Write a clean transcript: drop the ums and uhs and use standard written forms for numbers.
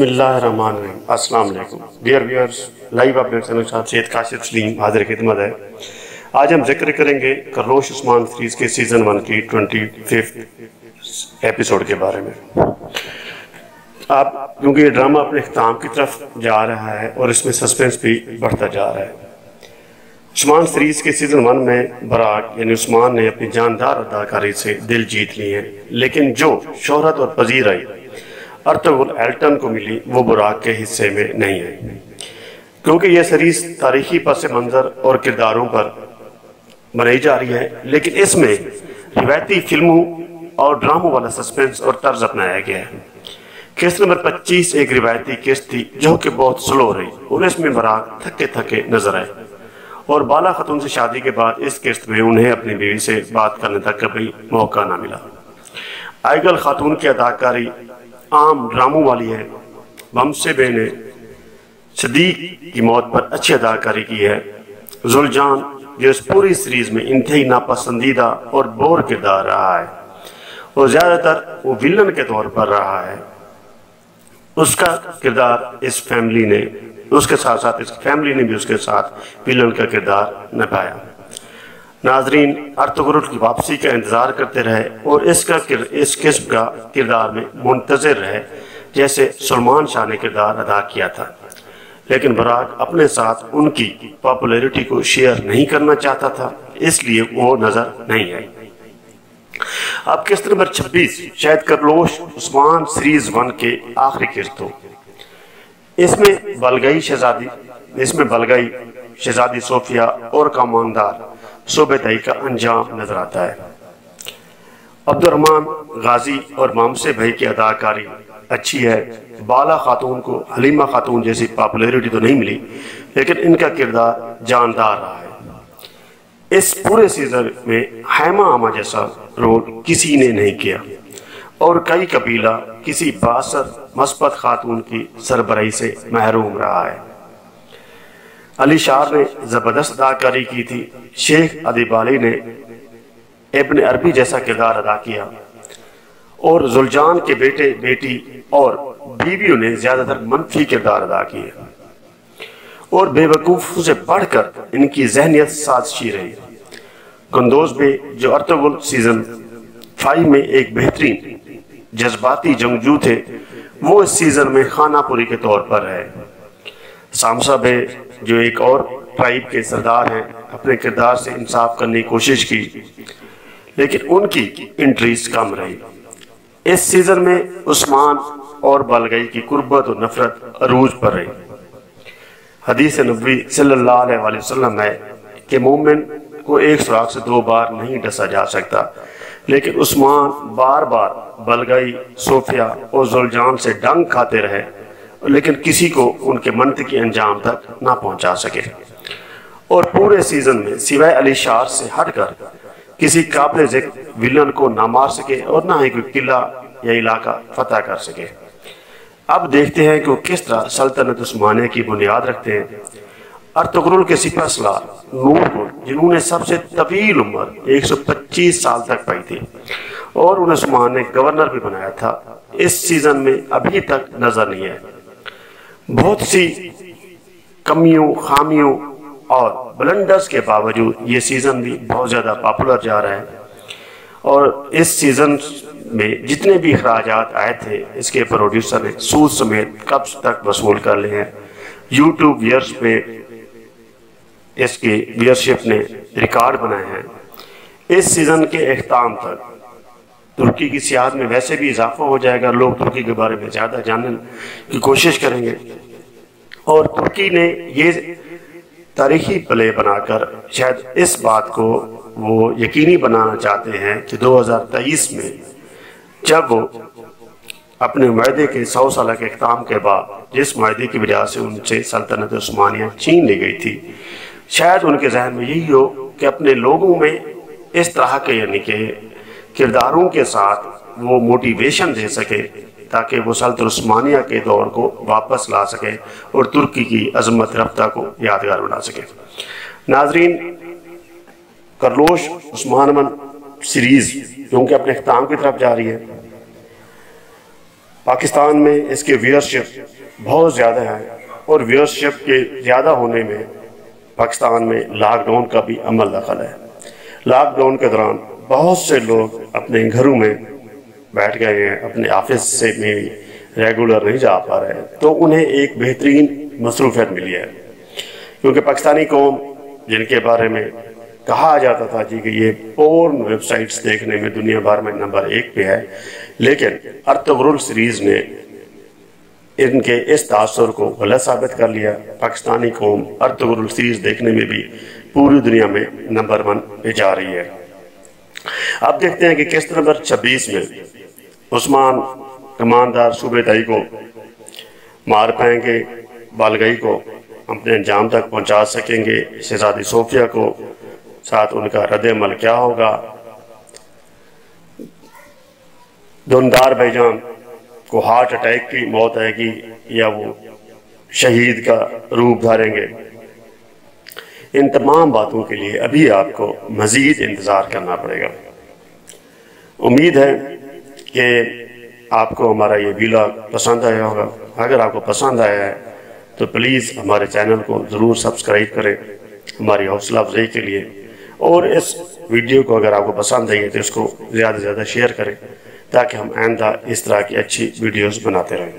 بسم اللہ الرحمن الرحیم۔ السلام علیکم dear viewers, live update channel صاحب سید کاشف سلیم حاضر خدمت ہے۔ آج ہم ذکر کریں گے کرلوش عثمان سیریز کے سیزن 1 کی 25 ایپیسوڈ کے بارے میں۔ اب کیونکہ یہ ڈرامہ اپنے اختتام کی طرف جا رہا ہے اور اس میں سسپینس بھی بڑھتا جا رہا ہے۔ عثمان سیریز کے سیزن 1 میں براق یعنی عثمان نے اپنی جاندار اداکاری سے دل جیت لی ہے، لیکن جو شہرت اور پذیرائی ارطغرل ایلٹن کو ملی وہ براق کے حصے میں نہیں ہے، کیونکہ یہ سیریز تاریخی پس منظر اور کرداروں پر بنائی جا رہی ہے، لیکن اس میں روایتی فلموں اور ڈراموں والا سسپینس اور طرز اپنایا گیا ہے۔ قسط نمبر 25 ایک روایتی قسط تھی جو کہ بہت سلو رہی اور اس میں براق تھکے تھکے نظر آئے، اور بالا خاتون سے شادی کے بعد اس قسط میں انہیں اپنی بیوی سے بات کرنے تک کبھی موقع نہ ملا۔ آئگل خاتون کی اداکاری عام ڈراموں والی ہے۔ مامسے بے نے صدیق کی موت پر اچھی اداکاری کی ہے۔ زلجان جو اس پوری سیریز میں انتہائی ناپسندیدہ اور بور کردار رہا ہے اور زیادہ تر وہ ویلن کے طور پر رہا ہے، اس کا کردار اس فیملی نے اس کے ساتھ ساتھ اس فیملی نے بھی اس کے ساتھ ویلن کا کردار نبھایا۔ ناظرین ارطغرل کی واپسی کا انتظار کرتے رہے اور اس قسم کا کردار میں منتظر رہے جیسے سلمان شاہ نے کردار ادا کیا تھا، لیکن براق اپنے ساتھ ان کی پاپولیرٹی کو شیئر نہیں کرنا چاہتا تھا، اس لیے وہ نظر نہیں آئی۔ اب قسط نمبر 26 شاید کرلوش عثمان سیریز 1 کے آخری قسط ہو۔ اس میں بلگئی شہزادی صوفیہ اور کماندار صوبیدائی کا انجام نظر آتا ہے۔ عبدالرحمن غازی اور مامسے بھائی کی اداکاری اچھی ہے۔ بالا خاتون کو حلیمہ خاتون جیسی پاپولیرٹی تو نہیں ملی، لیکن ان کا کردار جاندار رہا ہے۔ اس پورے سیزن میں حیمہ آمہ جیسا رول کسی نے نہیں کیا اور کئی قبیلہ کسی بااثر مثبت خاتون کی سربراہی سے محروم رہا ہے۔ علی شار نے زبردست اداکاری کی تھی۔ شیخ ادیب علی نے ابن عربی جیسا کردار ادا کیا اور زلجان کے بیٹے بیٹی اور بیویوں نے زیادہ تر منفی کردار ادا کیے اور بے وقوفوں سے بڑھ کر ان کی ذہنیت سازشی رہی۔ گندوز بے جو ارطغرل سیزن 5 میں ایک بہترین جذباتی جنگجو تھے، وہ اس سیزن میں خانہ پوری کے طور پر ہے۔ سامسا بے جو ایک اور ٹرائب کے سردار ہیں، اپنے کردار سے انصاف کرنے کی کوشش کی، لیکن ان کی انٹریز کم رہی۔ اس سیزن میں عثمان اور بلگئی کی قربت و نفرت عروج پر رہی۔ حدیث نبوی صلی اللہ علیہ وآلہ وسلم ہے کہ مومن کو ایک سوراخ سے 2 بار نہیں ڈسا جا سکتا، لیکن عثمان بار بار بلگئی، صوفیہ اور زلجان سے ڈنگ کھاتے رہے، لیکن کسی کو ان کے منطقی انجام تک نہ پہنچا سکے، اور پورے سیزن میں سوائے علی شار سے ہٹ کر کسی قابل ذکر ویلن کو نہ مار سکے اور نہ ہی کوئی قلعہ یا علاقہ فتح کر سکے۔ اب دیکھتے ہیں کہ وہ کس طرح سلطنت عثمانیہ کی بنیاد رکھتے ہیں۔ ارطغرل کے سپہ سالار نور، جنہوں نے سب سے طویل عمر 125 سال تک پائی تھی اور انہیں عثمان نے گورنر بھی بنایا تھا، اس سیزن میں ابھی تک نظر نہیں ہے۔ بہت سی کمیوں، خامیوں اور بلنڈرز کے باوجود یہ سیزن بھی بہت زیادہ پاپولر جا رہا ہے، اور اس سیزن میں جتنے بھی اخراجات آئے تھے اس کے پروڈیوسر نے سود سمیت قبض تک وصول کر لے ہیں۔ یوٹیوب ویئرز پہ اس کی ویئرشپ نے ریکارڈ بنائے ہیں۔ اس سیزن کے اختتام تک ترکی کی سیاحت میں ویسے بھی اضافہ ہو جائے گا، لوگ ترکی کے بارے میں زیادہ جاننے کی کوشش کریں گے، اور ترکی نے یہ تاریخی پلے بنا کر شاید اس بات کو وہ یقینی بنانا چاہتے ہیں کہ 2023 میں جب وہ اپنے معاہدے کے 100 سالہ کے اختتام کے بعد جس معاہدے کی وجہ سے ان سے سلطنت عثمانیہ چھین لی گئی تھی، شاید ان کے ذہن میں یہی ہو کہ اپنے لوگوں میں اس طرح کے یعنی کہ کرداروں کے ساتھ وہ موٹیویشن دے سکے تاکہ وہ سلطنت عثمانیہ کے دور کو واپس لا سکے اور ترکی کی عظمت رفتہ کو یادگار بنا سکے۔ ناظرین کرلوش عثمان سیریز کیونکہ اپنے اختتام کی طرف جا رہی ہے، پاکستان میں اس کے ویئرشپ بہت زیادہ ہیں، اور ویورشپ کے زیادہ ہونے میں پاکستان میں لاک ڈاؤن کا بھی عمل دخل ہے۔ لاک ڈاؤن کے دوران بہت سے لوگ اپنے گھروں میں بیٹھ گئے ہیں، اپنے آفس سے میں ریگولر نہیں جا پا رہے، تو انہیں ایک بہترین مصروفیت ملی ہے، کیونکہ پاکستانی قوم جن کے بارے میں کہا جاتا تھا جی کہ یہ پورن ویب سائٹس دیکھنے میں دنیا بھر میں نمبر 1 پہ ہے، لیکن ارطغرل سیریز نے ان کے اس تاثر کو غلط ثابت کر لیا۔ پاکستانی قوم ارطغرل سیریز دیکھنے میں بھی پوری دنیا میں نمبر 1 پہ جا رہی ہے۔ اب دیکھتے ہیں کہ قسط نمبر 26 میں عثمان کماندار صوبے تائی کو مار پائیں گے، بالگئی کو اپنے انجام تک پہنچا سکیں گے، شہزادی صوفیہ کو ساتھ ان کا رد عمل کیا ہوگا، دھندار بھائی جان کو ہارٹ اٹیک کی موت آئے گی یا وہ شہید کا روپ دھاریں گے۔ ان تمام باتوں کے لیے ابھی آپ کو مزید انتظار کرنا پڑے گا۔ امید ہے کہ آپ کو ہمارا یہ ویلاگ پسند آیا ہوگا۔ اگر آپ کو پسند آیا ہے تو پلیز ہمارے چینل کو ضرور سبسکرائب کریں ہماری حوصلہ افزائی کے لیے، اور اس ویڈیو کو اگر آپ کو پسند آئی ہے تو اس کو زیادہ سے زیادہ شیئر کریں تاکہ ہم آئندہ اس طرح کی اچھی ویڈیوز بناتے رہیں۔